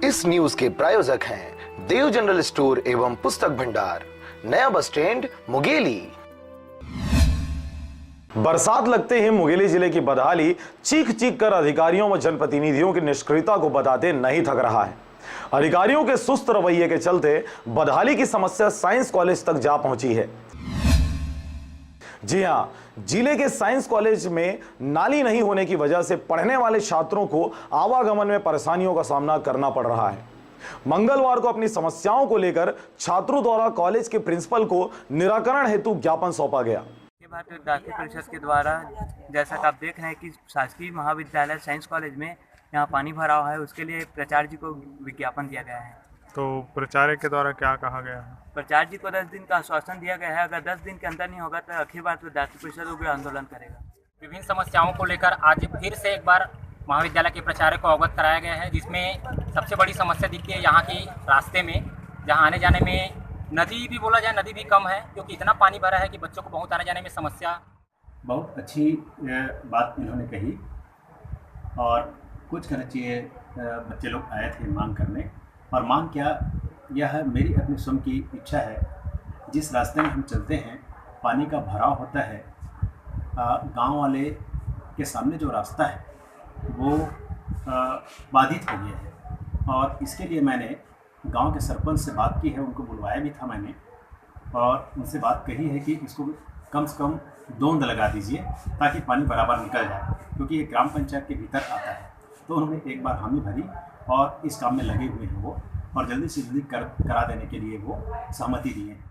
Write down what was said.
इस न्यूज के प्रायोजक हैं देव जनरल स्टोर एवं पुस्तक भंडार, नया बस स्टैंड, मुंगेली। बरसात लगते ही मुंगेली जिले की बदहाली चीख चीख कर अधिकारियों व जनप्रतिनिधियों की निष्क्रियता को बताते नहीं थक रहा है। अधिकारियों के सुस्त रवैये के चलते बदहाली की समस्या साइंस कॉलेज तक जा पहुंची है। जी हां, जिले के साइंस कॉलेज में नाली नहीं होने की वजह से पढ़ने वाले छात्रों को आवागमन में परेशानियों का सामना करना पड़ रहा है। मंगलवार को अपनी समस्याओं को लेकर छात्रों द्वारा कॉलेज के प्रिंसिपल को निराकरण हेतु ज्ञापन सौंपा गया। के बाद राष्ट्रीय परिषद के द्वारा जैसा कि आप देख रहे हैं कि शासकीय महाविद्यालय साइंस कॉलेज में यहाँ पानी भरा हुआ है, उसके लिए प्राचार्य जी को विज्ञापन दिया गया है। तो प्राचार्य के द्वारा क्या कहा गया है? प्राचार्य जी को 10 दिन का आश्वासन दिया गया है, अगर 10 दिन के अंदर नहीं होगा तो अखिल भारतीय राष्ट्रीय परिषद उग्र आंदोलन करेगा। विभिन्न समस्याओं को लेकर आज फिर से एक बार महाविद्यालय के प्राचार्य को अवगत कराया गया है, जिसमें सबसे बड़ी समस्या दिखती है यहाँ की रास्ते में, जहाँ आने जाने में नदी भी बोला जाए नदी भी कम है, क्योंकि इतना पानी भरा है कि बच्चों को बहुत आने जाने में समस्या। बहुत अच्छी बात इन्होंने कही और कुछ कहना चाहिए। बच्चे लोग आए थे मांग करने, और मांग क्या, यह मेरी अपनी स्वयं की इच्छा है। जिस रास्ते में हम चलते हैं पानी का भराव होता है, गांव वाले के सामने जो रास्ता है वो बाधित हो गया है, और इसके लिए मैंने गांव के सरपंच से बात की है, उनको बुलवाया भी था मैंने, और उनसे बात कही है कि इसको कम से कम दोंद लगा दीजिए ताकि पानी बराबर निकल जाए, क्योंकि ये ग्राम पंचायत के भीतर आता है। तो उन्होंने एक बार हामी भरी और इस काम में लगे हुए हैं वो, और जल्दी से जल्दी करा देने के लिए वो सहमति दिए हैं।